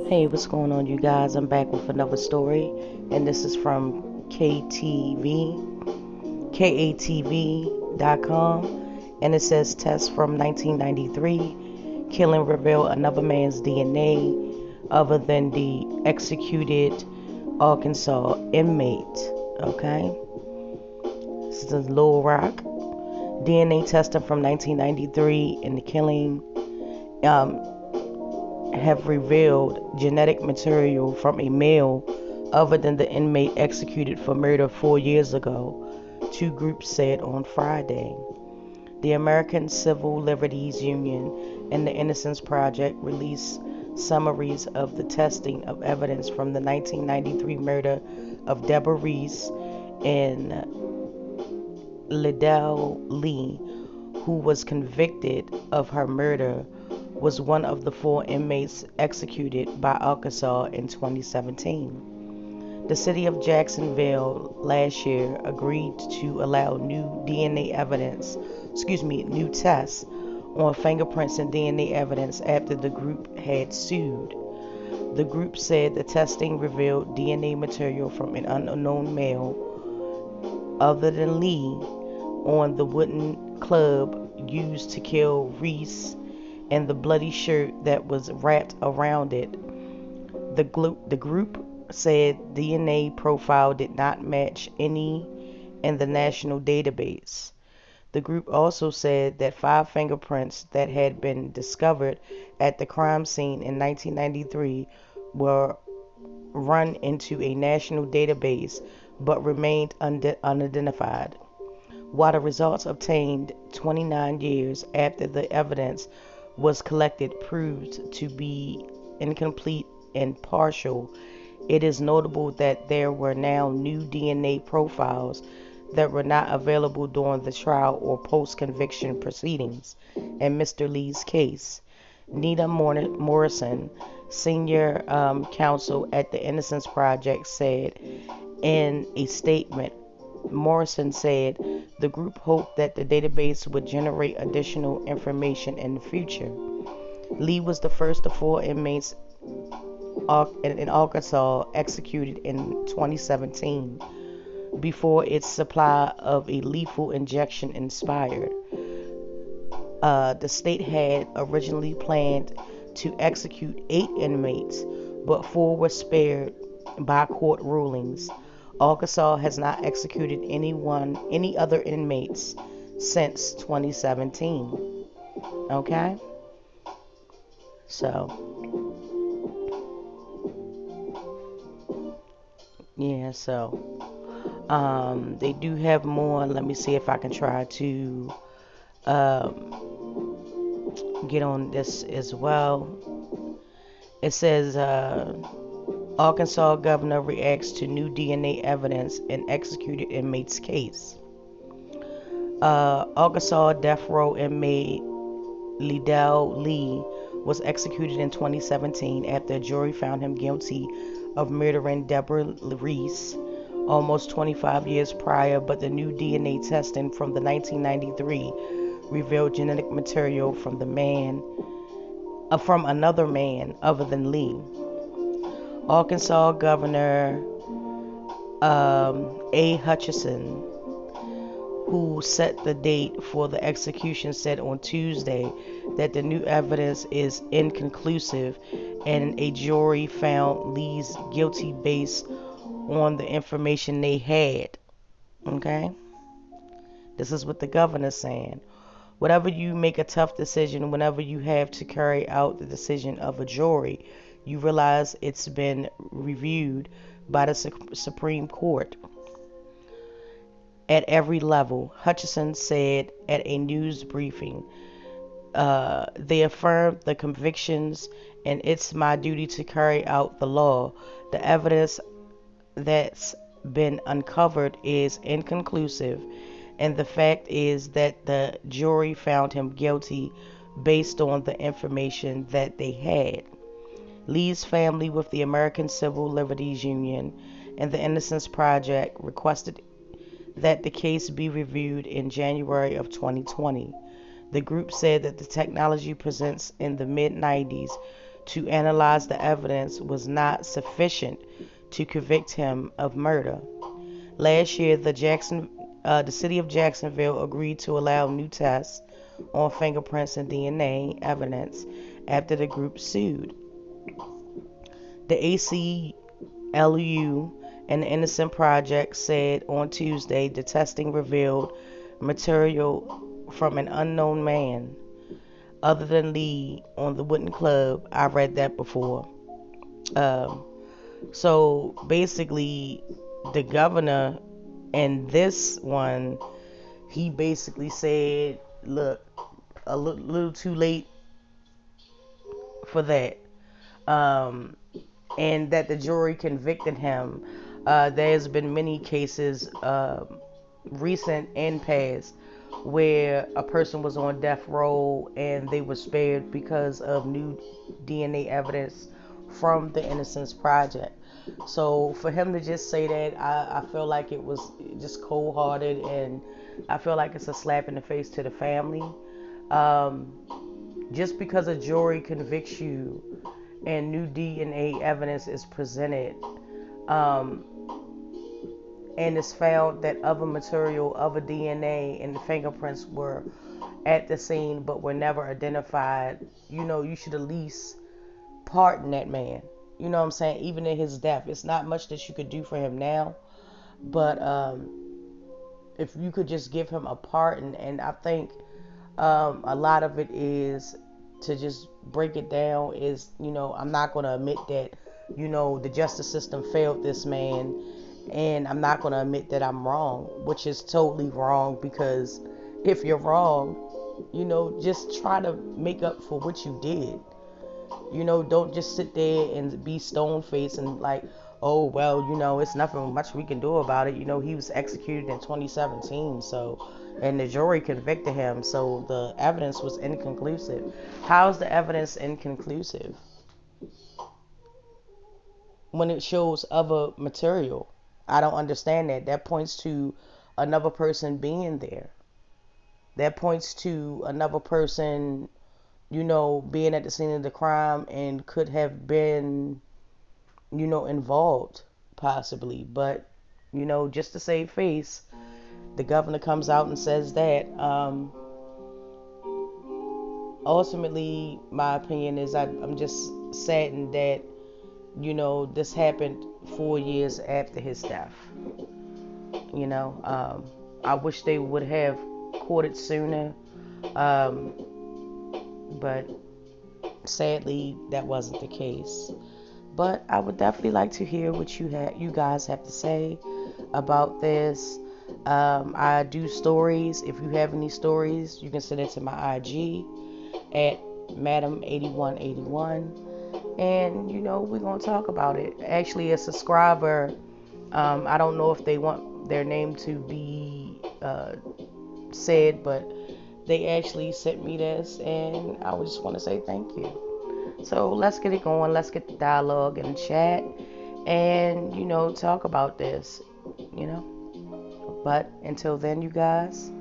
Hey, what's going on, you guys? I'm back with another story, and this is from KATV.com, and it says test from 1993, killing reveal another man's DNA other than the executed Arkansas inmate. Okay, this is Little Rock. DNA testing from 1993 in the killing um, have revealed genetic material from a male other than the inmate executed for murder 4 years ago, two groups said on Friday. The American Civil Liberties Union and the Innocence Project released summaries of the testing of evidence from the 1993 murder of Deborah Reese and Liddell Lee, who was convicted of her murder, was one of the four inmates executed by Arkansas in 2017. The city of Jacksonville last year agreed to allow new tests on fingerprints and DNA evidence after the group had sued. The group said the testing revealed DNA material from an unknown male other than Lee on the wooden club used to kill Reese and the bloody shirt that was wrapped around it. The group said DNA profile did not match any in the national database. The group also said that 5 fingerprints that had been discovered at the crime scene in 1993 were run into a national database but remained unidentified. While the results obtained 29 years after the evidence was collected proved to be incomplete and partial, it is notable that there were now new DNA profiles that were not available during the trial or post-conviction proceedings in Mr. Lee's case. Nita Morrison, senior counsel at the Innocence Project, said in a statement. Morrison said the group hoped that the database would generate additional information in the future. Lee was the first of four inmates in Arkansas executed in 2017 before its supply of a lethal injection expired. The state had originally planned to execute 8 inmates, but 4 were spared by court rulings. Arkansas has not executed any other inmates since 2017. Okay? So, yeah, they do have more. Let me see if I can try to get on this as well. It says Arkansas governor reacts to new DNA evidence in executed inmate's case. Arkansas death row inmate Liddell Lee was executed in 2017 after a jury found him guilty of murdering Deborah Reese almost 25 years prior, but the new DNA testing from the 1993 revealed genetic material from another man other than Lee. Arkansas Governor A. Hutchinson, who set the date for the execution, said on Tuesday that the new evidence is inconclusive and a jury found Lee's guilty based on the information they had. Okay? This is what the governor's saying. Whenever you make a tough decision, whenever you have to carry out the decision of a jury, you realize it's been reviewed by the Supreme Court at every level, Hutchinson said at a news briefing. They affirmed the convictions, and it's my duty to carry out the law. The evidence that's been uncovered is inconclusive, and the fact is that the jury found him guilty based on the information that they had. Lee's family, with the American Civil Liberties Union and the Innocence Project, requested that the case be reviewed in January of 2020. The group said that the technology presents in the mid-90s to analyze the evidence was not sufficient to convict him of murder. Last year, the city of Jacksonville agreed to allow new tests on fingerprints and DNA evidence after the group sued. The ACLU and the Innocence Project said on Tuesday the testing revealed material from an unknown man. Other than Lee on the Wooden Club, I read that before. So basically, the governor in this one, he basically said, look, a little too late for that. And that the jury convicted him. There's been many cases, recent and past, where a person was on death row and they were spared because of new DNA evidence from the Innocence Project. So for him to just say that, I feel like it was just cold-hearted, and I feel like it's a slap in the face to the family. Just because a jury convicts you and new DNA evidence is presented, and it's found that other material, other DNA and the fingerprints were at the scene but were never identified, you should at least pardon that man. You know what I'm saying? Even in his death, it's not much that you could do for him now, but if you could just give him a pardon. And I think a lot of it is, to just break it down, is, I'm not going to admit that, the justice system failed this man, and I'm not going to admit that I'm wrong, which is totally wrong, because if you're wrong, just try to make up for what you did. Don't just sit there and be stone-faced and like, oh, well, it's nothing much we can do about it. He was executed in 2017, so, and the jury convicted him, so the evidence was inconclusive. How is the evidence inconclusive when it shows other material? I don't understand that. That points to another person being there. That points to another person, being at the scene of the crime and could have been, involved, possibly. But, just to save face, the governor comes out and says that. Ultimately, my opinion is I'm just saddened that, this happened 4 years after his death. I wish they would have caught it sooner. But sadly, that wasn't the case. But I would definitely like to hear what you guys have to say about this. I do stories. If you have any stories, you can send it to my IG at Madam8181. And, we're going to talk about it. Actually, a subscriber, I don't know if they want their name to be said, but they actually sent me this, and I just want to say thank you. So let's get it going. Let's get the dialogue and chat, and talk about this. But until then, you guys,